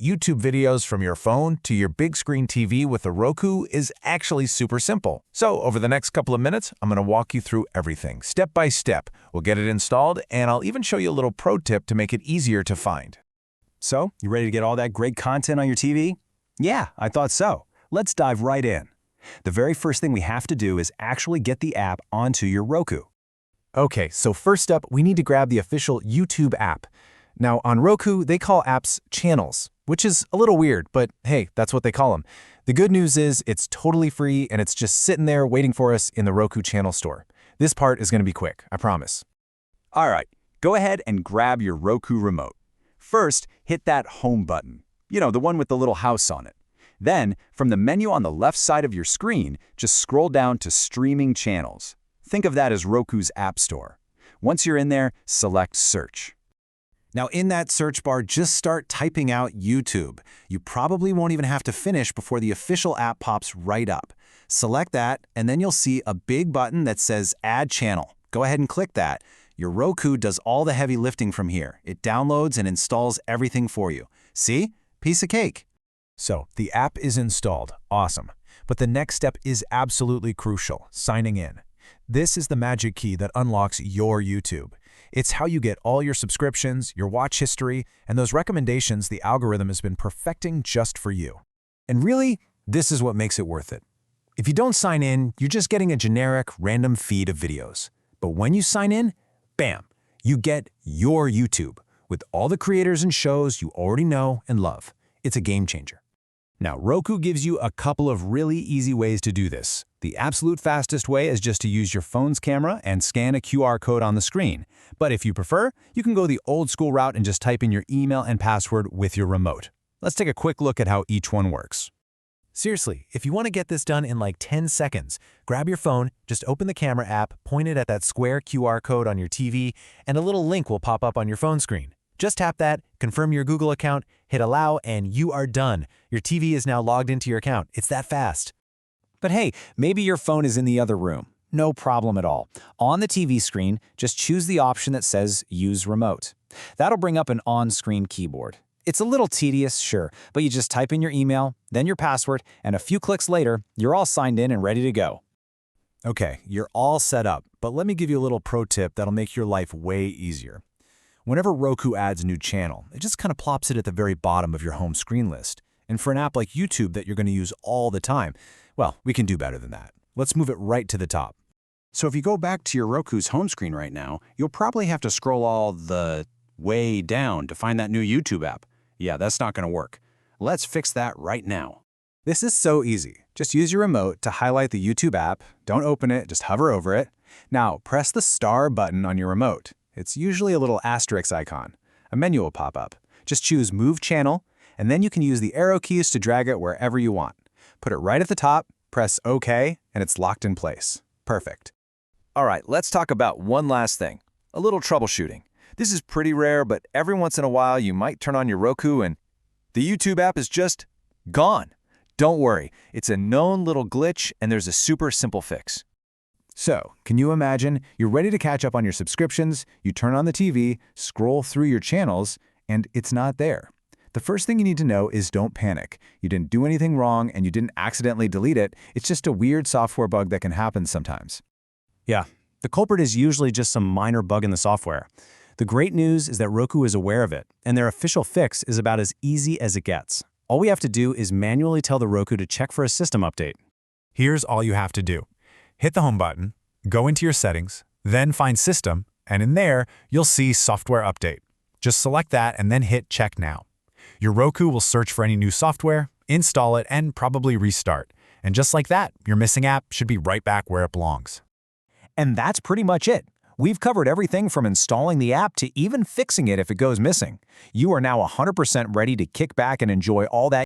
YouTube videos from your phone to your big screen TV with a Roku is actually super simple. So over the next couple of minutes, I'm going to walk you through everything, step by step. We'll get it installed, and I'll even show you a little pro tip to make it easier to find. So, you ready to get all that great content on your TV? Yeah, I thought so. Let's dive right in. The very first thing we have to do is actually get the app onto your Roku. Okay, so first up, we need to grab the official YouTube app. Now, on Roku, they call apps channels, which is a little weird, but hey, that's what they call them. The good news is it's totally free and it's just sitting there waiting for us in the Roku channel store. This part is going to be quick, I promise. All right, go ahead and grab your Roku remote. First, hit that home button. You know, the one with the little house on it. Then, from the menu on the left side of your screen, just scroll down to Streaming Channels. Think of that as Roku's App Store. Once you're in there, select Search. Now in that search bar, just start typing out YouTube. You probably won't even have to finish before the official app pops right up. Select that, and then you'll see a big button that says Add Channel. Go ahead and click that. Your Roku does all the heavy lifting from here. It downloads and installs everything for you. See? Piece of cake. So the app is installed. Awesome. But the next step is absolutely crucial, signing in. This is the magic key that unlocks your YouTube. It's how you get all your subscriptions, your watch history, and those recommendations the algorithm has been perfecting just for you. And really, this is what makes it worth it. If you don't sign in, you're just getting a generic, random feed of videos. But when you sign in, bam, you get your YouTube with all the creators and shows you already know and love. It's a game changer. Now, Roku gives you a couple of really easy ways to do this. The absolute fastest way is just to use your phone's camera and scan a QR code on the screen. But if you prefer, you can go the old school route and just type in your email and password with your remote. Let's take a quick look at how each one works. Seriously, if you want to get this done in like 10 seconds, grab your phone, just open the camera app, point it at that square QR code on your TV, and a little link will pop up on your phone screen. Just tap that, confirm your Google account, hit allow, and you are done. Your TV is now logged into your account. It's that fast. But hey, maybe your phone is in the other room. No problem at all. On the TV screen, just choose the option that says Use Remote. That'll bring up an on-screen keyboard. It's a little tedious, sure, but you just type in your email, then your password, and a few clicks later, you're all signed in and ready to go. Okay, you're all set up, but let me give you a little pro tip that'll make your life way easier. Whenever Roku adds a new channel, it just kind of plops it at the very bottom of your home screen list. And for an app like YouTube that you're going to use all the time, well, we can do better than that. Let's move it right to the top. So if you go back to your Roku's home screen right now, you'll probably have to scroll all the way down to find that new YouTube app. Yeah, that's not going to work. Let's fix that right now. This is so easy. Just use your remote to highlight the YouTube app. Don't open it, just hover over it. Now, press the star button on your remote. It's usually a little asterisk icon. A menu will pop up. Just choose Move Channel, and then you can use the arrow keys to drag it wherever you want. Put it right at the top, press OK, and it's locked in place. Perfect. All right, let's talk about one last thing. A little troubleshooting. This is pretty rare, but every once in a while you might turn on your Roku and the YouTube app is just gone. Don't worry, it's a known little glitch and there's a super simple fix. So, can you imagine you're ready to catch up on your subscriptions, you turn on the TV, scroll through your channels, and it's not there. The first thing you need to know is don't panic. You didn't do anything wrong and you didn't accidentally delete it. It's just a weird software bug that can happen sometimes. Yeah, the culprit is usually just some minor bug in the software. The great news is that Roku is aware of it, and their official fix is about as easy as it gets. All we have to do is manually tell the Roku to check for a system update. Here's all you have to do. Hit the home button, go into your settings, then find System, and in there, you'll see Software Update. Just select that and then hit Check Now. Your Roku will search for any new software, install it, and probably restart. And just like that, your missing app should be right back where it belongs. And that's pretty much it. We've covered everything from installing the app to even fixing it if it goes missing. You are now 100% ready to kick back and enjoy all that